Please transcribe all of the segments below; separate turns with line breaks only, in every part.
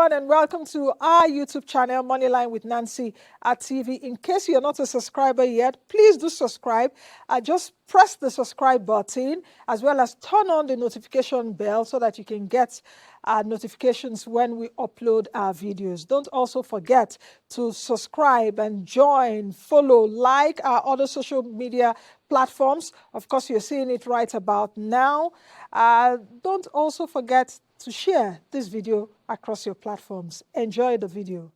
everyone, and welcome to our YouTube channel, Moneyline with Nancy at TV. In case you're not a subscriber yet, please do subscribe. Just press the subscribe button as well as turn on the notification bell so that you can get notifications when we upload our videos. Don't also forget to subscribe and join, follow, like our other social media platforms. Of course, you're seeing it right about now. Don't also forget to share this video across your platforms. Enjoy the video.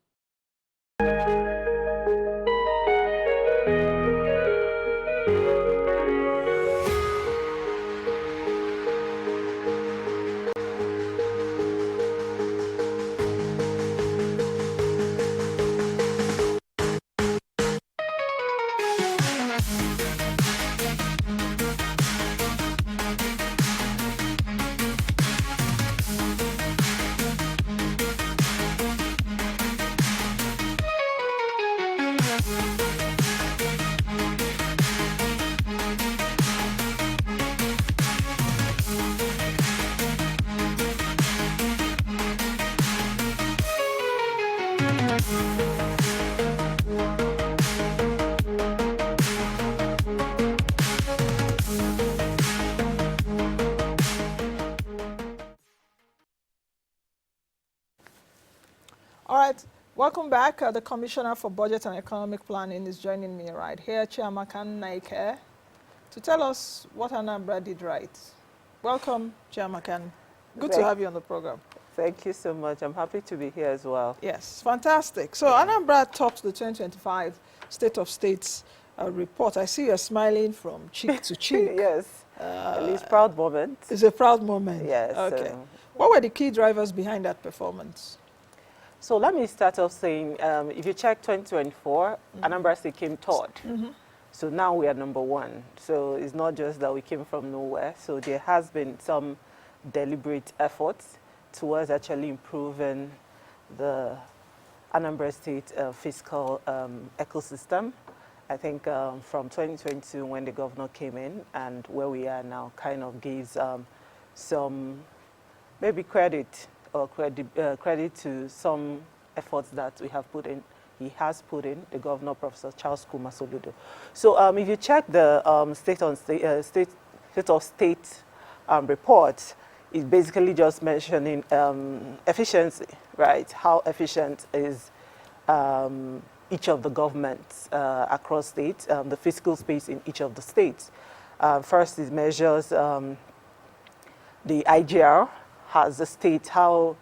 All right, welcome back. The Commissioner for Budget and Economic Planning is joining me right here, Chiamaka Nnake, to tell us what Anambra did right. Welcome, Chiamaka. Good to have you on the program.
Thank you so much. I'm happy to be here as well.
Yes, fantastic. So Anambra topped the 2025 State of States report. I see you're smiling from cheek to cheek.
Yes, at least proud moment.
It's a proud moment.
Yes.
Okay. What were the key drivers behind that performance?
So let me start off saying, if you check 2024, Anambra State came third. So now we are number one. So it's not just that we came from nowhere. So there has been some deliberate efforts towards actually improving the Anambra State fiscal ecosystem. I think from 2022 when the governor came in and where we are now kind of gives some maybe credit or credit to some efforts that we have put in. He has put in, the governor, Professor Charles Kuma Soludo. So if you check the State of State report, it's basically just mentioning efficiency, right? How efficient is each of the governments across states, the fiscal space in each of the states. First, it measures the IGR. Has the state, how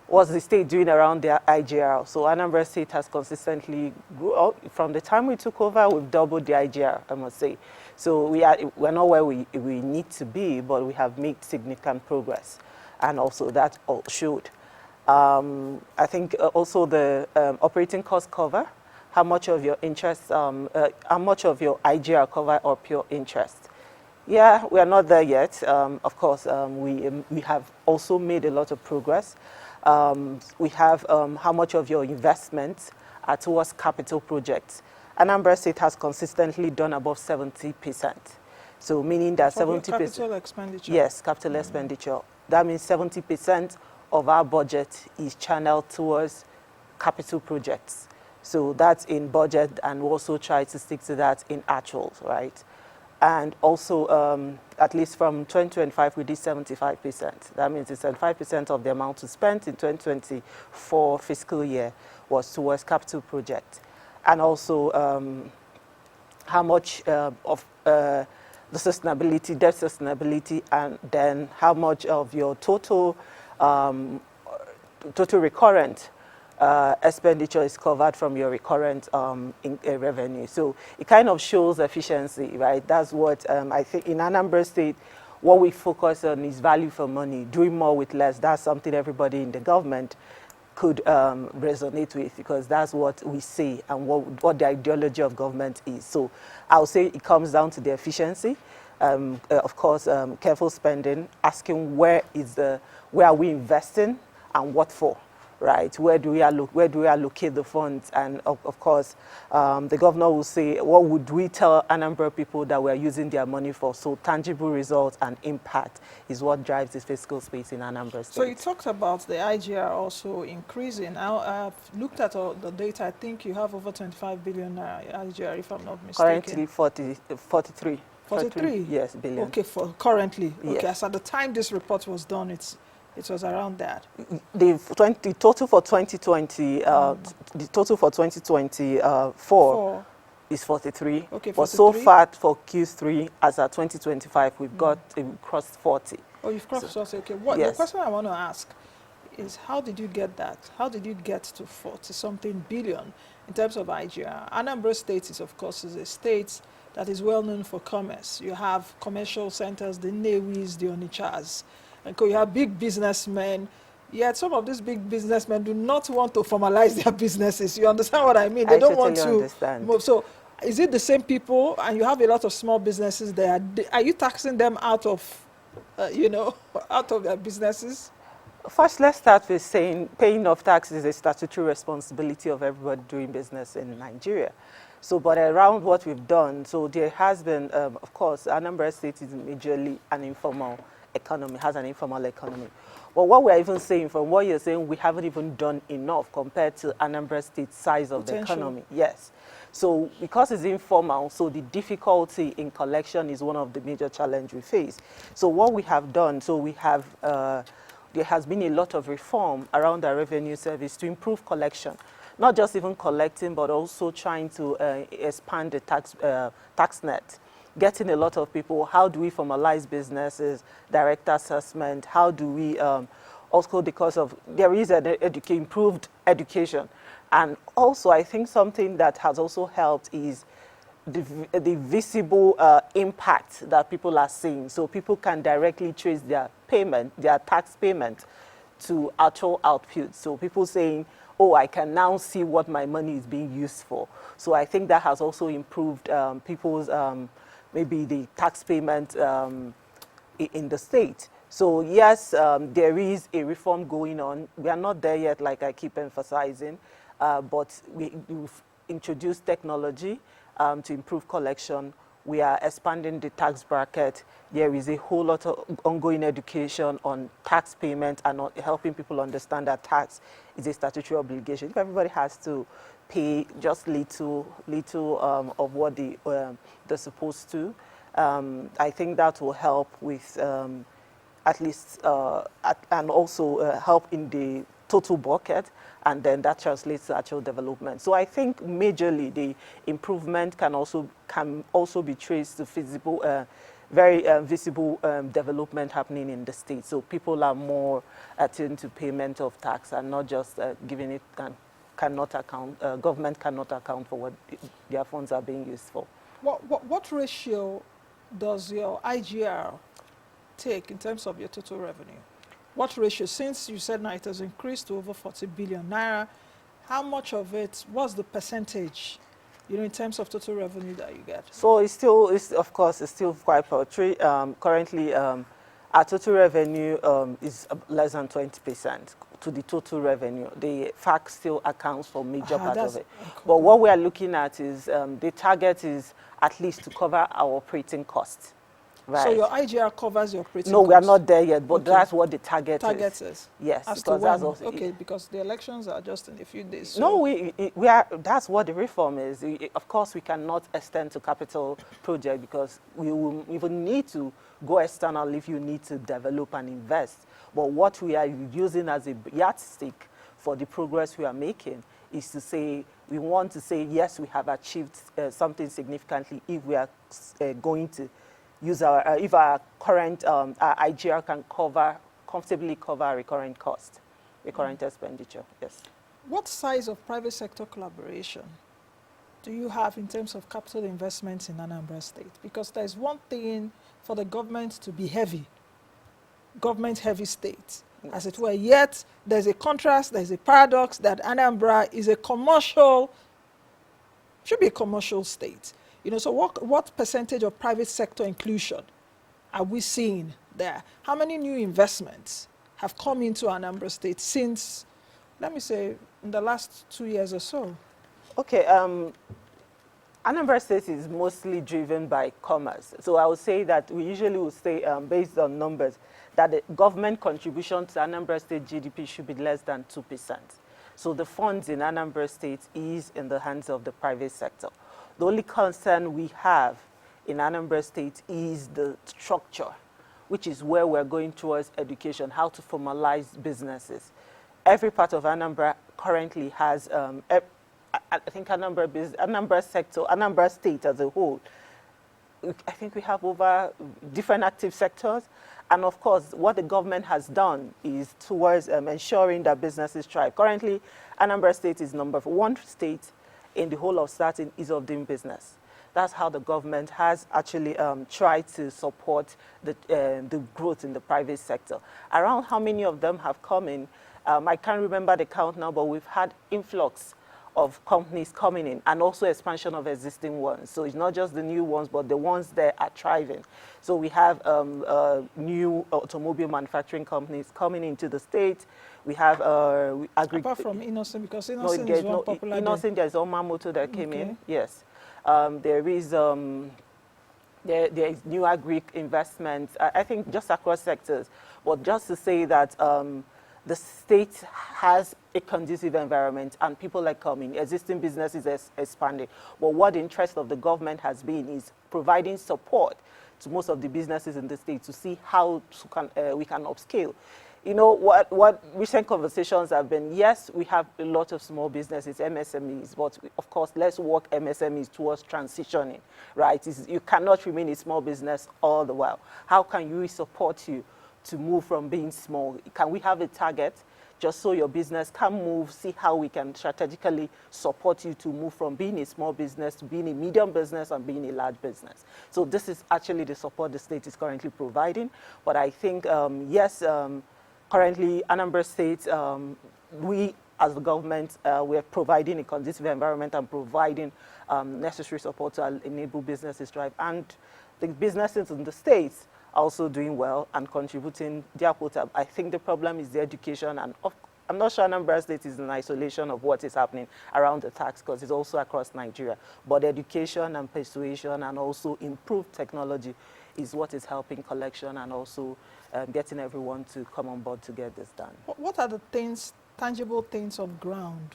was the state doing around their IGR? So Anambra State has consistently grew up. From the time we took over, we've doubled the IGR, I must say. So we're not where we need to be, but we have made significant progress. And also that all showed. I think also the operating cost cover, how much of your interest, how much of your IGR cover or pure interest. Yeah, we are not there yet. Of course, we have also made a lot of progress. We have how much of your investments are towards capital projects. Anambra State has consistently done above 70%. So meaning that 70%.
Capital expenditure.
Yes, capital expenditure. That means 70% of our budget is channeled towards capital projects. So that's in budget, and we also try to stick to that in actuals, right? And also, at least from 2025, we did 75%. That means it's 75% of the amount to spend in 2024 fiscal year was towards capital projects. And also, how much of the sustainability, debt sustainability, and then how much of your total recurrent expenditure is covered from your recurrent revenue. So it kind of shows efficiency, right? That's what I think in Anambra State, what we focus on is value for money, doing more with less. That's something everybody in the government could resonate with, because that's what we say and what the ideology of government is. So I'll say it comes down to the efficiency. Of course, careful spending, asking where are we investing and what for. right? Where do we allocate the funds? And of course, the governor will say, what would we tell Anambra people that we're using their money for? So tangible results and impact is what drives the fiscal space in Anambra State.
So you talked about the IGR also increasing. I've looked at all the data. I think you have over 25 billion IGR, if I'm not mistaken.
Currently 43.
43?
Yes, billion.
Okay, for currently.
Yes.
Okay, so at the time this report was done, it was around that.
The total for 2020, the total for 2024 is 43.
Okay, 43.
But so far for Q3, as at 2025, we've crossed 40.
Oh, you've crossed 40. Okay.
Yes.
The question I want to ask is, how did you get that? How did you get to 40-something billion in terms of IGR? Anambra State is, of course, a state that is well known for commerce. You have commercial centers, the Newis, the Onichas, and you have big businessmen. Yet some of these big businessmen do not want to formalize their businesses. You understand what I mean? They don't want to move. So is it the same people, and you have a lot of small businesses there? Are you taxing them out of, out of their businesses?
First, let's start with saying paying of tax is a statutory responsibility of everybody doing business in Nigeria. So, but around what we've done, so there has been, of course, Anambra State is majorly an informal economy, has an informal economy. But what we're even saying, from what you're saying, we haven't even done enough compared to Anambra State's size of the economy. Yes. So because it's informal, so the difficulty in collection is one of the major challenges we face. So what we have done, so we have, there has been a lot of reform around our revenue service to improve collection. Not just even collecting, but also trying to expand the tax net. Getting a lot of people, how do we formalize businesses, direct assessment, how do we, also because of, there is an improved education. And also I think something that has also helped is the visible impact that people are seeing. So people can directly trace their payment, their tax payment to actual output. So people saying, oh, I can now see what my money is being used for. So I think that has also improved people's, maybe the tax payment in the state. So yes, there is a reform going on. We are not there yet, like I keep emphasizing, but we've introduced technology to improve collection. We are expanding the tax bracket. There is a whole lot of ongoing education on tax payment and on helping people understand that tax is a statutory obligation. If everybody has to pay just little of what they're supposed to, I think that will help with at least, and also help in the total bucket, and then that translates to actual development. So I think majorly the improvement can also be traced to visible, very visible development happening in the state. So people are more attuned to payment of tax and not just giving it, cannot account, government cannot account for what their funds are being used for.
What ratio does your IGR take in terms of your total revenue? What ratio, since you said now it has increased to over 40 billion naira, how much of it, what's the percentage, in terms of total revenue that you get? So
of course, it's still quite paltry. Currently, our total revenue is less than 20% to the total revenue. The FAC still accounts for major part of it. Cool. But what we are looking at is the target is at least to cover our operating costs. Right.
So your IGR covers your operating
costs? No, we are not there yet, but
okay.
That's what the target is. Yes,
because that's also, okay, because the elections are just in a few days. So.
No, we are. That's what the reform is. Of course, we cannot extend to capital project because we will even need to go external if you need to develop and invest. But what we are using as a yardstick for the progress we are making is to say, we want to say, yes, we have achieved something significantly if we are going to use our, if our current our IGR can comfortably cover recurrent cost, recurrent expenditure, yes.
What size of private sector collaboration do you have in terms of capital investments in Anambra State? Because there's one thing for the government to be heavy, government-heavy state, yes, as it were. Yet there's a contrast, there's a paradox that Anambra is a commercial, should be a commercial state. So what percentage of private sector inclusion are we seeing there? How many new investments have come into Anambra State since let me say, in the last 2 years or so?
Okay, Anambra State is mostly driven by commerce. So I would say that we usually will say, based on numbers, that the government contribution to Anambra State GDP should be less than 2%. So the funds in Anambra State is in the hands of the private sector. The only concern we have in Anambra State is the structure, which is where we're going towards education, how to formalize businesses. Every part of Anambra currently has, I think Anambra sector, Anambra State as a whole, I think we have over different active sectors. And of course, what the government has done is towards ensuring that businesses thrive. Currently, Anambra State is number one state in the whole of starting ease of doing business. That's how the government has actually tried to support the growth in the private sector. Around how many of them have come in, I can't remember the count now, but we've had influx of companies coming in and also expansion of existing ones. So it's not just the new ones, but the ones that are thriving. So we have new automobile manufacturing companies coming into the state. We have
apart from Innocent, because Innocent is one popular.
Innocent, there's Oma Motor that came in. Yes, there is new agri investments. I think just across sectors. But just to say that the state has a conducive environment and people are coming, existing businesses are expanding. But what the interest of the government has been is providing support to most of the businesses in the state to see how we can upscale. You know, what recent conversations have been, yes, we have a lot of small businesses, MSMEs, but of course, let's work MSMEs towards transitioning, right? You cannot remain a small business all the while. How can we support you to move from being small? Can we have a target just so your business can move, see how we can strategically support you to move from being a small business to being a medium business and being a large business? So this is actually the support the state is currently providing. But I think, yes, currently Anambra State, we as the government, we're providing a conducive environment and providing necessary support to enable businesses thrive. And the businesses in the states also doing well and contributing their quota. I think the problem is the education, and I'm not sure Anambra State is in isolation of what is happening around the tax, because it's also across Nigeria. But education and persuasion and also improved technology is what is helping collection and also getting everyone to come on board to get this done.
What are the things, tangible things on ground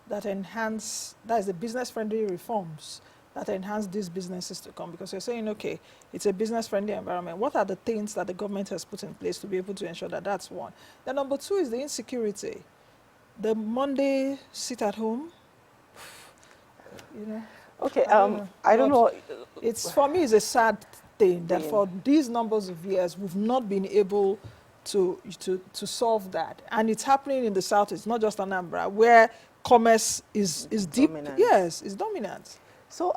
that enhance, that is the business-friendly reforms that enhance these businesses to come? Because you're saying, okay, it's a business-friendly environment. What are the things that the government has put in place to be able to ensure that? That's one. Then number two is the insecurity. The Monday sit at home, you know.
Okay, I don't know.
It's, for me, it's a sad thing that for these numbers of years, we've not been able to solve that. And it's happening in the South. It's not just Anambra, where commerce is deep.
Dominant.
Yes, it's dominant.
So,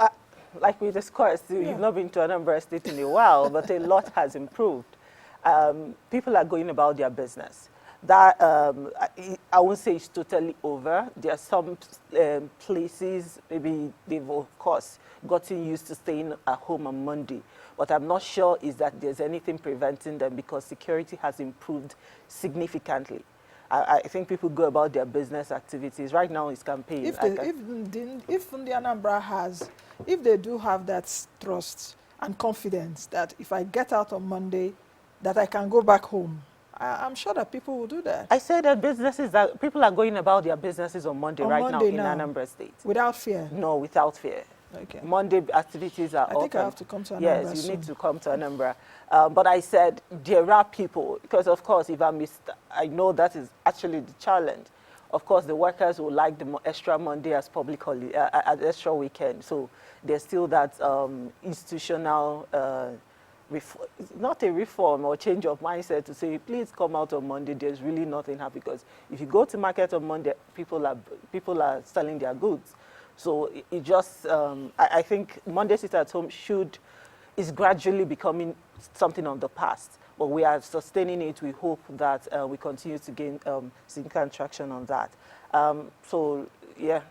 like we discussed, you've not been to Anambra State in a while, but a lot has improved. People are going about their business. That, I won't say it's totally over. There are some places, maybe they've, of course, gotten used to staying at home on Monday. What I'm not sure is that there's anything preventing them, because security has improved significantly. I think people go about their business activities. Right now it's campaign.
If the Anambra has, if they do have that trust and confidence that if I get out on Monday, that I can go back home, I'm sure that people will do that.
I said that people are going about their businesses on Monday now in Anambra State.
Without fear?
No, without fear.
Okay.
Monday activities are open.
I think I have to come to Anambra
Yes, you
soon.
need to come to Anambra. But I said there are people, because of course if I know that is actually the challenge. Of course the workers will like the extra Monday as public holiday, as extra weekend. So there's still that institutional, not a reform or change of mindset to say, please come out on Monday. There's really nothing happening, because if you go to market on Monday, people are selling their goods. So it just, I think Monday sit at home is gradually becoming something of the past. But we are sustaining it. We hope that we continue to gain significant traction on that. So, yeah.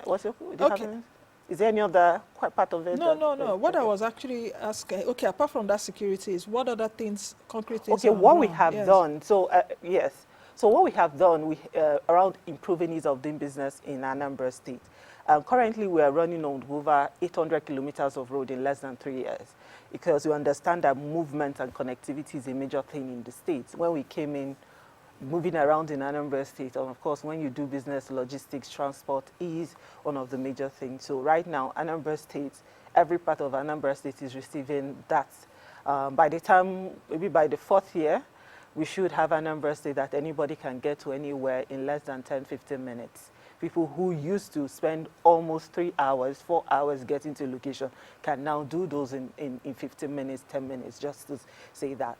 What's your, is there any other part of it?
No. What I was actually asking, okay, apart from that security, is what other things, concrete things?
Okay, what we have done. So, yes. So what we have done around improving ease of doing business in Anambra State. Currently, we are running on over 800 kilometers of road in less than 3 years, because we understand that movement and connectivity is a major thing in the state. When we came in, moving around in Anambra State, and of course, when you do business, logistics, transport is one of the major things. So right now, Anambra State, every part of Anambra State is receiving that. By the time, maybe by the 4th year, we should have Anambra State that anybody can get to anywhere in less than 10, 15 minutes. People who used to spend almost 3 hours, 4 hours getting to a location can now do those in 15 minutes, 10 minutes, just to say that.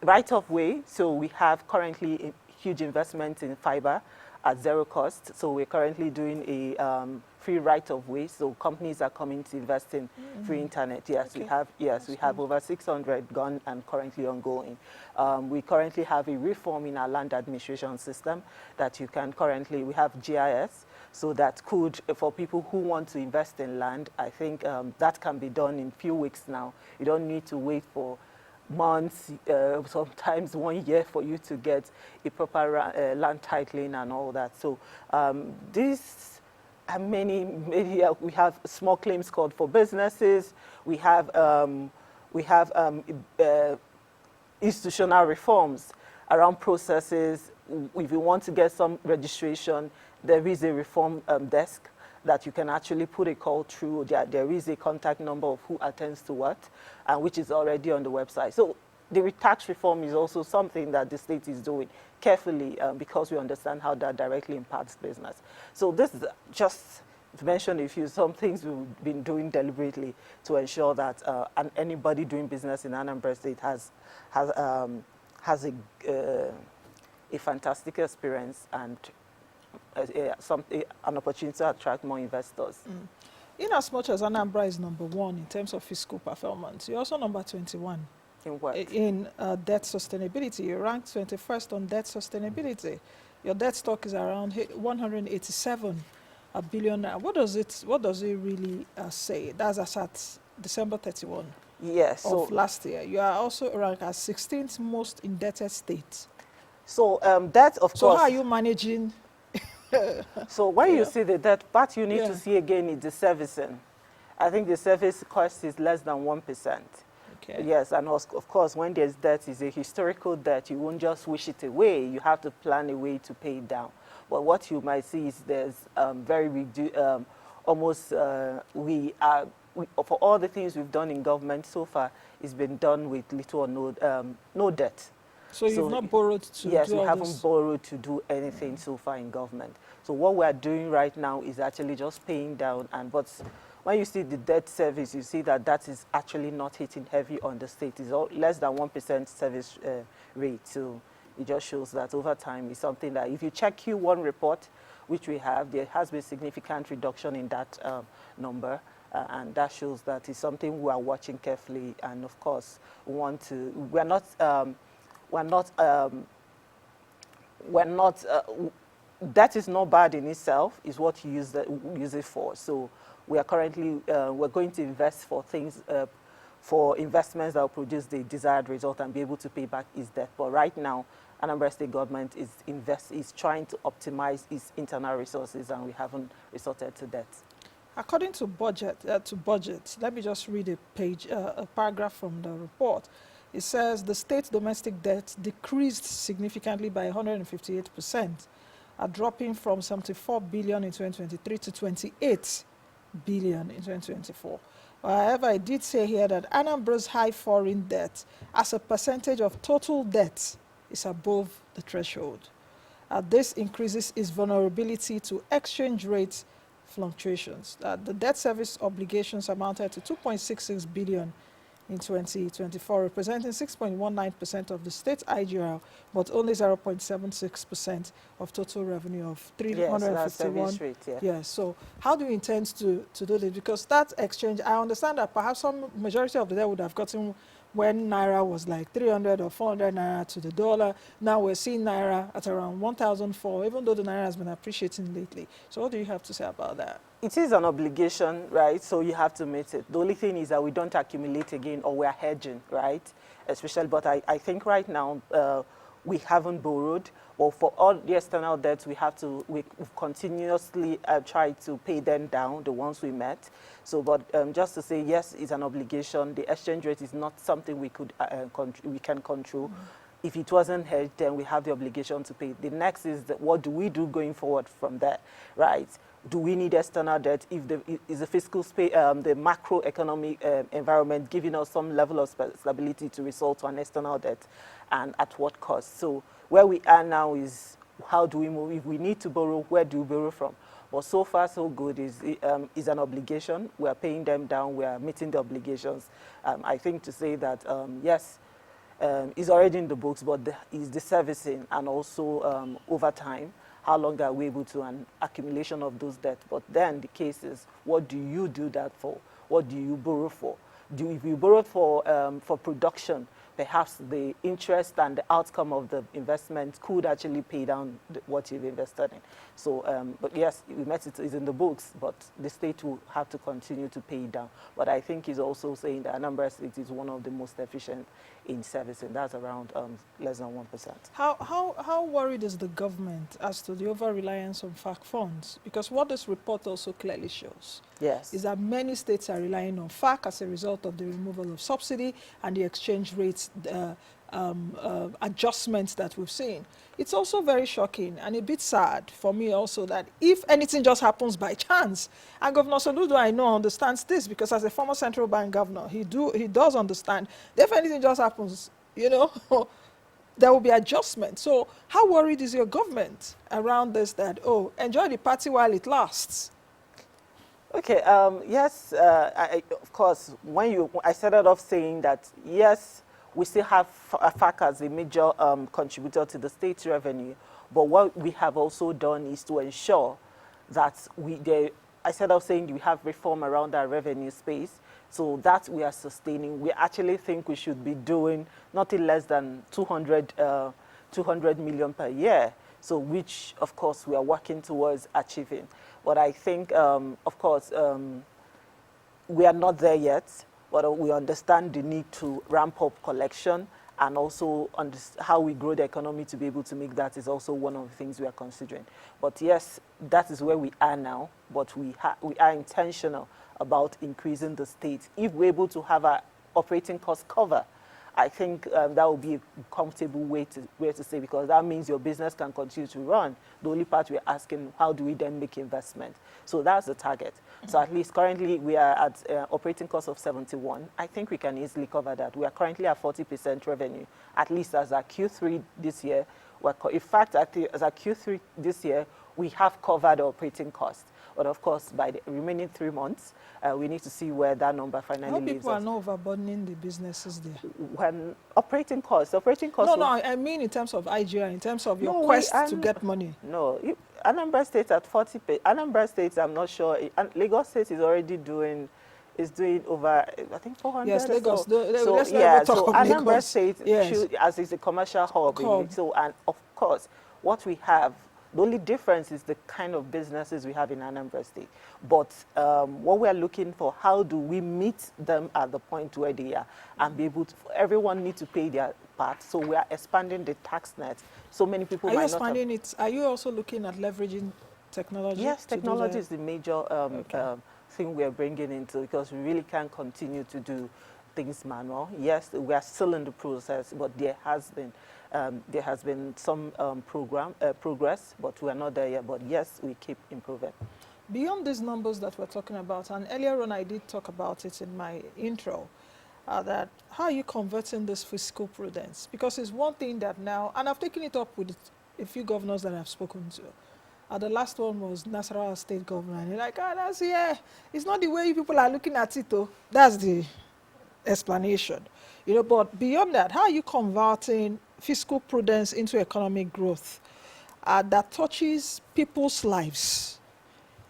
Right of way, so we have currently a huge investment in fiber at zero cost. So we're currently doing a free right of way. So companies are coming to invest in free internet. Yes, okay. We have over 600 gone and currently ongoing. We currently have a reform in our land administration system that you can currently, we have GIS. So that could, for people who want to invest in land, I think that can be done in a few weeks now. You don't need to wait for months, sometimes 1 year for you to get a proper land titling and all that. So these are many, we have small claims code for businesses. We have institutional reforms around processes. If you want to get some registration, there is a reform desk that you can actually put a call through. There is a contact number of who attends to what, which is already on the website. So the tax reform is also something that the state is doing carefully because we understand how that directly impacts business. So this is just to mention a few, some things we've been doing deliberately to ensure that anybody doing business in Anambra State has a fantastic experience and an opportunity to attract more investors.
In as much as Anambra is #1 in terms of fiscal performance, you're also number 21.
In what?
In debt sustainability. You ranked 21st on debt sustainability. Your debt stock is around 187 billion. What does it really say? That's as at December 31
yes,
of last year. You are also ranked as 16th most indebted state.
So that, of course.
So how are you managing?
So when you see the debt, part you need to see again is the servicing. I think the service cost is less than 1%.
Okay.
Yes, and of course, when there's debt, is a historical debt, you won't just wish it away. You have to plan a way to pay it down. But what you might see is there's for all the things we've done in government so far, it's been done with little or no debt.
So you've not borrowed to
yes,
do
we
all
haven't
this?
borrowed to do anything so far in government. So what we're doing right now is actually just paying down. But when you see the debt service, you see that that is actually not hitting heavy on the state. It's less than 1% service rate. So it just shows that over time is something that if you check Q1 report, which we have, there has been significant reduction in that number. And that shows that it's something we are watching carefully. And of course, that is not bad in itself, is what you use it for. So we are currently, we're going to invest for things, for investments that will produce the desired result and be able to pay back its debt. But right now, Anambra State government is trying to optimize its internal resources, and we haven't resorted to debt.
According to budget, let me just read a paragraph from the report. It says the state's domestic debt decreased significantly by 158%, dropping from 74 billion in 2023 to 28 billion in 2024. However, I did say here that Anambra's high foreign debt as a percentage of total debt is above the threshold. This increases its vulnerability to exchange rate fluctuations. The debt service obligations amounted to 2.66 billion in 2024, representing 6.19% of the state's IGR, but only 0.76% of total revenue of 351.
Yes, rate,
Yes. So how do you intend to do this? Because that exchange, I understand that perhaps some majority of the debt would have gotten when Naira was like 300 or 400 Naira to the dollar. Now we're seeing Naira at around 1,004, even though the Naira has been appreciating lately. So what do you have to say about that?
It is an obligation, right? So you have to meet it. The only thing is that we don't accumulate again, or we're hedging, right? Especially, but I think right now we haven't borrowed. Well, for all the external debts, we've continuously tried to pay them down, the ones we met. So, but just to say, yes, it's an obligation. The exchange rate is not something we can control. If it wasn't hedged, then we have the obligation to pay. The next is what do we do going forward from there, right? Do we need external debt? Is the fiscal space, the macroeconomic environment giving us some level of stability to resort to an external debt, and at what cost? So where we are now is how do we move? If we need to borrow, where do we borrow from? But so far, so good. Is an obligation. We are paying them down. We are meeting the obligations. I think to say that, yes, it's already in the books, but is the servicing and also over time, how long are we able to, an accumulation of those debts. But then the case is, what do you do that for? What do you borrow for? If you borrow for production, perhaps the interest and the outcome of the investment could actually pay down what you've invested in. So, but yes, we met it is in the books, but the state will have to continue to pay it down. But I think he's also saying that Anambra State is one of the most efficient in servicing. That's around less than 1%.
How worried is the government as to the over-reliance on FAC funds? Because what this report also clearly shows is that many states are relying on FAC as a result of the removal of subsidy and the exchange rates adjustments that we've seen. It's also very shocking and a bit sad for me also that if anything just happens by chance, and Governor Soludo, I know, understands this because as a former central bank governor, he does understand that if anything just happens, you know, there will be adjustment. So how worried is your government around this that, oh, enjoy the party while it lasts?
Okay, yes, of course, I started off saying that, yes, we still have FAC as a major contributor to the state's revenue, but what we have also done is to ensure that I started off saying we have reform around our revenue space, so that we are sustaining. We actually think we should be doing nothing less than 200 million per year, so which, of course, we are working towards achieving. But I think, of course, we are not there yet. But we understand the need to ramp up collection, and also how we grow the economy to be able to make that is also one of the things we are considering. But yes, that is where we are now, but we are intentional about increasing the state. If we're able to have our operating cost cover, I think that would be a comfortable way to say, because that means your business can continue to run. The only part we're asking, how do we then make investment? So that's the target. So at least currently we are at operating cost of 71. I think we can easily cover that. We are currently at 40% revenue, at least as our Q3 this year. In fact, as our Q3 this year, we have covered the operating cost. But of course, by the remaining 3 months, we need to see where that number finally leaves us.
People are not overburdening the businesses there.
When operating costs.
No, I mean in terms of IGR, in terms of your quest to get money.
No, Anambra State at 40. Anambra State, I'm not sure. Lagos State is already doing over, I think, 400.
Yes, Lagos.
So Anambra State, as is a commercial hub. So, and of course, what we have. The only difference is the kind of businesses we have in Anambra State. But what we are looking for, how do we meet them at the point where they are and be able to, everyone needs to pay their part. So we are expanding the tax net. So many people might not have.
Are you expanding it? Are you also looking at leveraging technology?
Yes, technology is the major thing we are bringing into, because we really can't continue to do things manual. Yes, we are still in the process, but there has been some progress, but we are not there yet. But yes, we keep improving.
Beyond these numbers that we're talking about, and earlier on I did talk about it in my intro, that how are you converting this fiscal prudence? Because it's one thing that now, and I've taken it up with a few governors that I've spoken to. The last one was Nasarawa State governor, and they're like, it's not the way you people are looking at it, though. That's the explanation. But beyond that, how are you converting fiscal prudence into economic growth that touches people's lives?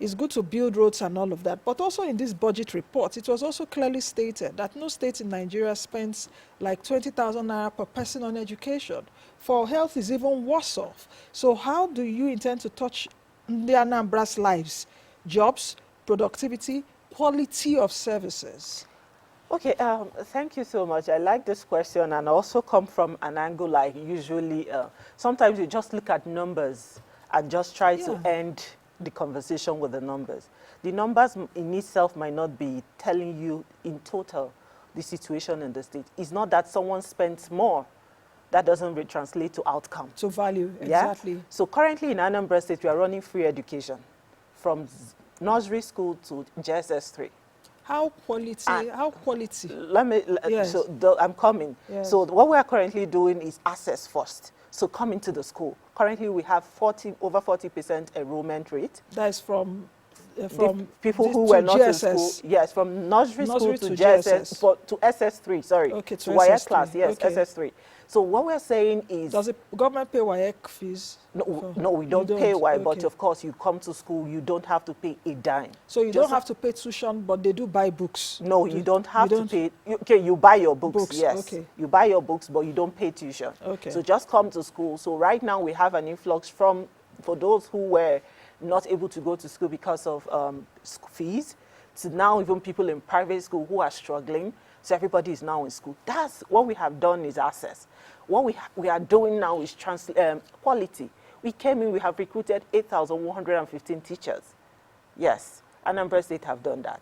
It's good to build roads and all of that, but also in this budget report, it was also clearly stated that no state in Nigeria spends like 20,000 naira per person on education. For health is even worse off. So how do you intend to touch the Anambra's lives, jobs, productivity, quality of services?
Okay, thank you so much. I like this question and also come from an angle like usually, sometimes you just look at numbers and just try to end the conversation with the numbers. The numbers in itself might not be telling you in total the situation in the state. It's not that someone spends more. That doesn't translate to outcome.
To value,
Yeah?
exactly.
So currently in Anambra State, we are running free education from nursery school to JSS3.
How quality? How quality? Yes.
So I'm coming.
Yes.
So what we are currently doing is access first. So come into the school. Currently we have over 40% enrollment rate.
That is from
people who were not
GSS.
in school. Yes, from nursery school to
GSS.
to SS3. Sorry.
Okay, to
WIAC
SS3.
class. Yes,
Okay.
SS3. So what we're saying is,
does the government pay WIAC fees?
no, we don't pay WIAC,
Okay.
but of course you come to school, you don't have to pay a dime.
So you don't have to pay tuition, but they do buy books.
No, you don't have to pay. Okay, you buy your books, yes.
Okay.
You buy your books, but you don't pay tuition.
Okay.
So just come to school. So right now we have an influx for those who were not able to go to school because of school fees, to now even people in private school who are struggling. So everybody is now in school. That's what we have done is access. What we are doing now is quality. We came in, we have recruited 8,115 teachers. Yes, Anambra State have done that,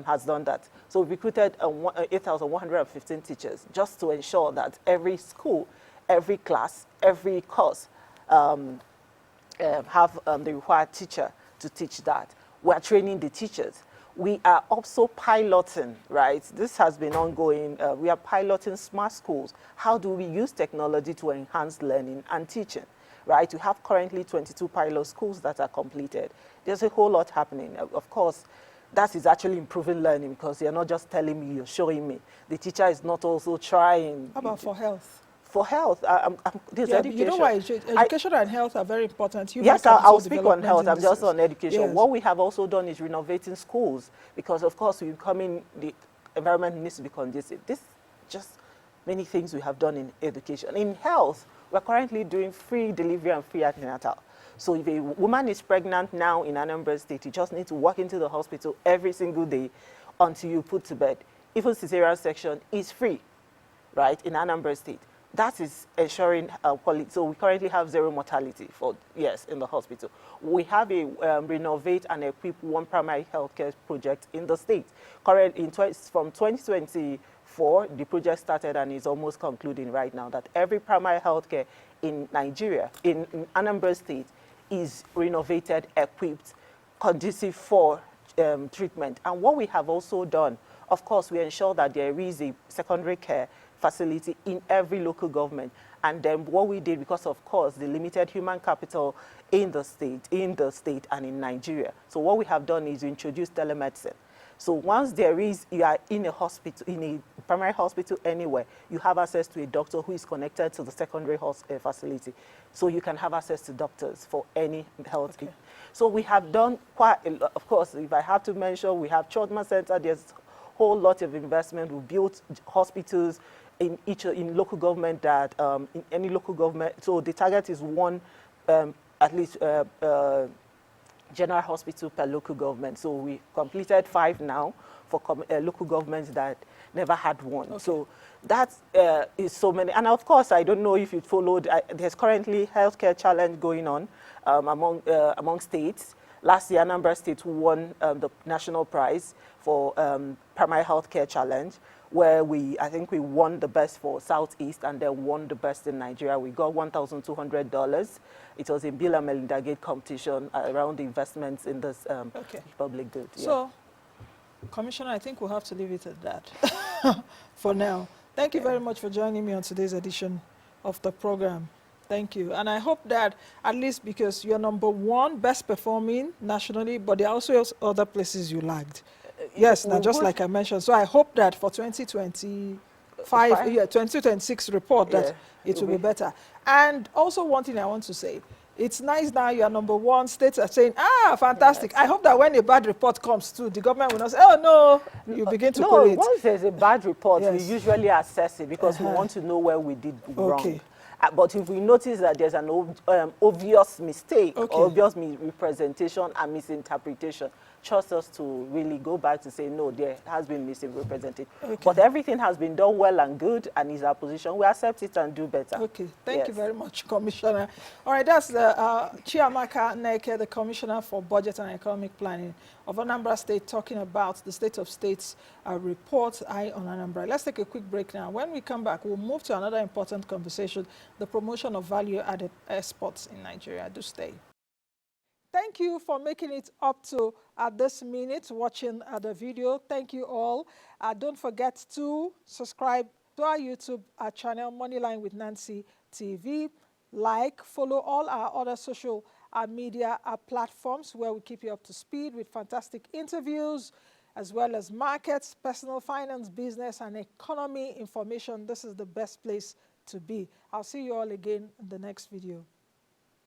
has done that. So we recruited 8,115 teachers just to ensure that every school, every class, every course have the required teacher to teach that. We are training the teachers. We are also piloting, right? This has been ongoing. We are piloting smart schools. How do we use technology to enhance learning and teaching, right? We have currently 22 pilot schools that are completed. There's a whole lot happening. Of course, that is actually improving learning because you're not just telling me, you're showing me. The teacher is not also trying.
How about for health?
For health, this education.
You know why education and health are very important.
Yes, I'll speak on health. I'm just on education.
Yes.
What we have also done is renovating schools because, of course, we come in, the environment needs to be conducive. This just many things we have done in education. In health, we're currently doing free delivery and free antenatal. So if a woman is pregnant now in Anambra State, you just need to walk into the hospital every single day until you put to bed. Even cesarean section is free, right, in Anambra State. That is ensuring quality. So we currently have zero mortality in the hospital. We have a renovate and equip one primary healthcare project in the state. From 2024, the project started and is almost concluding right now that every primary healthcare in Nigeria, in Anambra State, is renovated, equipped, conducive for treatment. And what we have also done, of course, we ensure that there is a secondary care facility in every local government. And then what we did, because of course the limited human capital in the state and in Nigeria. So what we have done is we introduced telemedicine. So once you are in a hospital, in a primary hospital anywhere, you have access to a doctor who is connected to the secondary facility. So you can have access to doctors for any health. Okay. So we have done quite a lot. Of course, if I have to mention, we have trauma center. There's a whole lot of investment. We built hospitals in local government that in any local government. So the target is one, at least general hospital per local government. So we completed 5 now for local governments that never had one. Okay. So that is so many. And of course, I don't know if you followed, there's currently healthcare challenge going on among states. Last year, Anambra State won the national prize for primary healthcare challenge, where I think we won the best for Southeast and then won the best in Nigeria. We got $1,200. It was a Bill and Melinda Gates competition around the investments in this public good. Yeah.
So, Commissioner, I think we'll have to leave it at that for now. Thank you very much for joining me on today's edition of the program. Thank you. And I hope that, at least because you're #1 best performing nationally, but there are also other places you lagged. Yes, now just like I mentioned. So I hope that for 2026 report that it will be better. And also one thing I want to say, it's nice now you are #1. States are saying, fantastic. Yes. I hope that when a bad report comes too, the government will not say, oh no, you begin to correct.
Once there's a bad report, we usually assess it because we want to know where we did wrong. But if we notice that there's an obvious mistake, or obvious misrepresentation and misinterpretation, trust us to really go back to say, no, there has been missing represented.
Okay.
But everything has been done well and good, and is our position. We accept it and do better.
Okay, thank you
Yes.
very much, Commissioner. All right, that's the Chiamaka Nnake, the Commissioner for Budget and Economic Planning of Anambra State, talking about the State of State's report, Eye on Anambra. Let's take a quick break now. When we come back, we'll move to another important conversation, the promotion of value-added exports in Nigeria. Do stay. Thank you for making it up to this minute watching the video. Thank you all. Don't forget to subscribe to our YouTube channel, Moneyline with Nancy TV. Like, follow all our other social media platforms where we keep you up to speed with fantastic interviews, as well as markets, personal finance, business, and economy information. This is the best place to be. I'll see you all again in the next video.